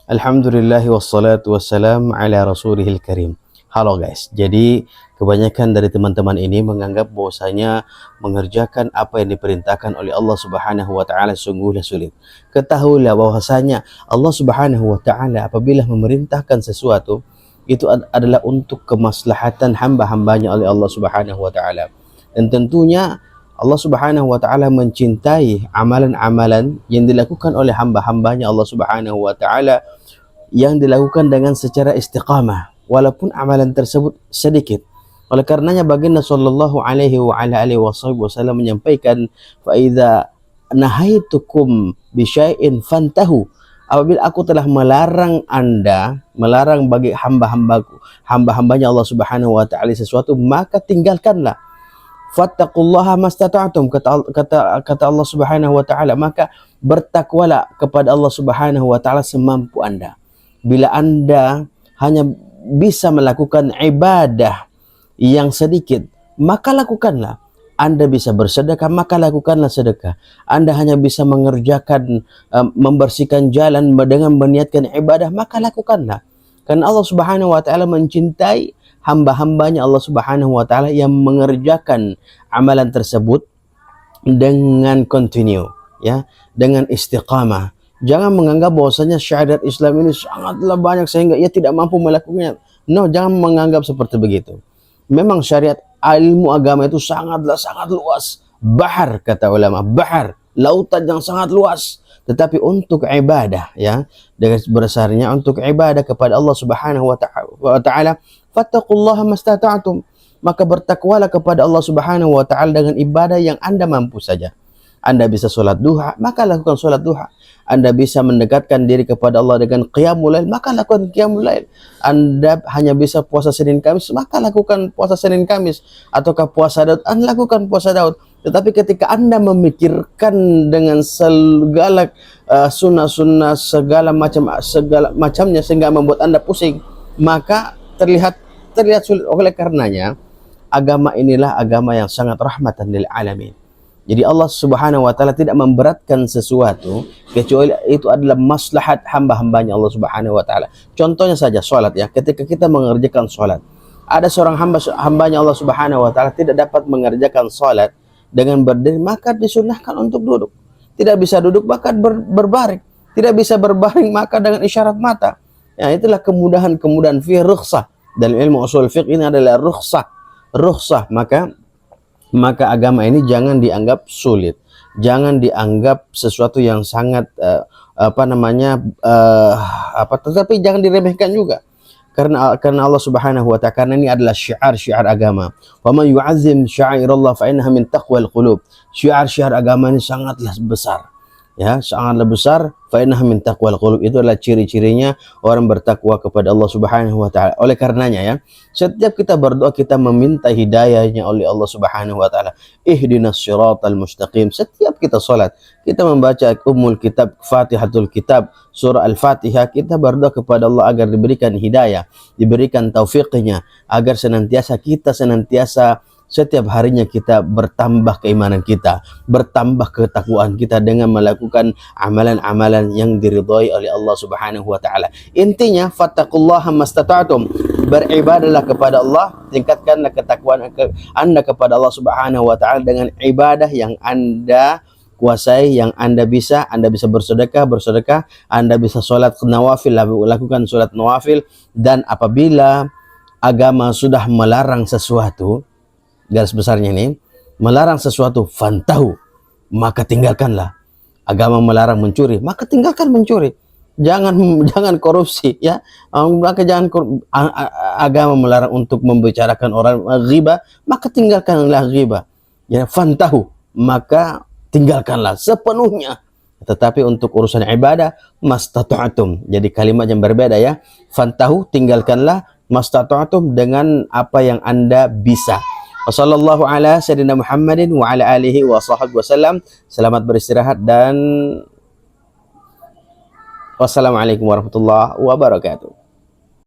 Alhamdulillah wassalatu wassalam ala rasulihil karim. Halo guys, jadi kebanyakan dari teman-teman ini menganggap bahwasanya mengerjakan apa yang diperintahkan oleh Allah Subhanahu wa taala sungguhlah sulit. Ketahuilah bahwasanya Allah Subhanahu wa taala apabila memerintahkan sesuatu itu adalah untuk kemaslahatan hamba-hambanya oleh Allah Subhanahu wa taala. Dan tentunya Allah Subhanahu wa taala mencintai amalan-amalan yang dilakukan oleh hamba-hambanya Allah Subhanahu wa taala yang dilakukan dengan secara istiqamah walaupun amalan tersebut sedikit. Oleh karenanya baginda sallallahu alaihi wa ala alihi wasallam menyampaikan, fa idza nahaitukum bi syai'in fantahu, apabila aku telah melarang Anda, melarang bagi hamba-hambanya Allah Subhanahu wa taala sesuatu, maka tinggalkanlah. Fattaqullaha mastata'tum, kata Allah Subhanahu wa taala, maka bertakwalah kepada Allah Subhanahu wa taala semampu Anda. Bila Anda hanya bisa melakukan ibadah yang sedikit, maka lakukanlah. Anda bisa bersedekah, maka lakukanlah sedekah. Anda hanya bisa mengerjakan membersihkan jalan dengan meniatkan ibadah, maka lakukanlah. Karena Allah Subhanahu wa taala mencintai hamba-hambanya Allah Subhanahu wa taala yang mengerjakan amalan tersebut dengan continue, ya, dengan istiqamah. Jangan menganggap bahwasanya syariat Islam ini sangatlah banyak sehingga ia tidak mampu melakukannya. No, jangan menganggap seperti begitu. Memang syariat ilmu agama itu sangat luas. Bahar, kata ulama, bahar, lautan yang sangat luas. Tetapi untuk ibadah, ya, dengan berdasarnya untuk ibadah kepada Allah Subhanahu wa taala, fattaqullaha mastata'tum, maka bertakwalah kepada Allah Subhanahu wa taala dengan ibadah yang Anda mampu saja. Anda bisa sholat duha, maka lakukan sholat duha. Anda bisa mendekatkan diri kepada Allah dengan qiyamul lail, maka lakukan qiyamul lail. Anda hanya bisa puasa Senin Kamis, maka lakukan puasa Senin Kamis. Ataukah puasa Daud, Anda lakukan puasa Daud. Tetapi ketika Anda memikirkan dengan segala sunnah-sunnah, segala macamnya sehingga membuat Anda pusing, maka terlihat sulit. Oleh karenanya, agama inilah agama yang sangat rahmatan lil alamin. Jadi Allah Subhanahu wa taala tidak memberatkan sesuatu kecuali itu adalah maslahat hamba-hambanya Allah Subhanahu wa taala. Contohnya saja salat, ya. Ketika kita mengerjakan salat, ada seorang hambanya Allah Subhanahu wa taala tidak dapat mengerjakan salat dengan berdiri, maka disunahkan untuk duduk. Tidak bisa duduk, maka berbaring. Tidak bisa berbaring, maka dengan isyarat mata. Ya, itulah kemudahan fi rukhsah. Dalam ilmu usul fiqh ini adalah rukhsah. Maka agama ini jangan dianggap sulit, jangan dianggap sesuatu yang sangat tetapi jangan diremehkan juga, karena Allah Subhanahu wa taala, karena ini adalah syiar agama. Wa man yu'azzim sya'airallah fa innaha min taqwal qulub. Syiar agama ini sangatlah besar, ya, sangatlah besar. Fa innaha min taqwal qulub, itu adalah ciri-cirinya orang bertakwa kepada Allah Subhanahu wa taala. Oleh karenanya, ya, setiap kita berdoa kita meminta hidayahnya oleh Allah Subhanahu wa taala. Ihdinas siratal mustaqim. Setiap kita salat, kita membaca Ummul Kitab, Fatihatul Kitab, surah Al-Fatihah, kita berdoa kepada Allah agar diberikan hidayah, diberikan taufiknya, agar senantiasa setiap harinya kita bertambah keimanan kita, bertambah ketakwaan kita dengan melakukan amalan-amalan yang diridhai oleh Allah Subhanahu wa taala. Intinya fattaqullaha mastata'tum, beribadahlah kepada Allah, tingkatkanlah ketakwaan Anda kepada Allah Subhanahu wa taala dengan ibadah yang Anda kuasai, yang Anda bisa bersedekah, Anda bisa sholat nawafil, lakukan sholat nawafil. Dan apabila agama sudah melarang sesuatu, garis besarnya ini, melarang sesuatu, fantahu, maka tinggalkanlah. Agama melarang mencuri, maka tinggalkan mencuri. Jangan korupsi, ya. Maka agama melarang untuk membicarakan orang ghibah, maka tinggalkanlah ghibah. Ya, fantahu, maka tinggalkanlah sepenuhnya. Tetapi untuk urusan ibadah, mastata'tum. Jadi kalimat yang berbeda, ya. Fantahu, tinggalkanlah, mastata'tum, dengan apa yang Anda bisa. Wassallallahu ala sayyidina Muhammadin wa ala alihi wa sahbihi wasallam. Selamat beristirahat dan wassalamualaikum warahmatullahi wabarakatuh.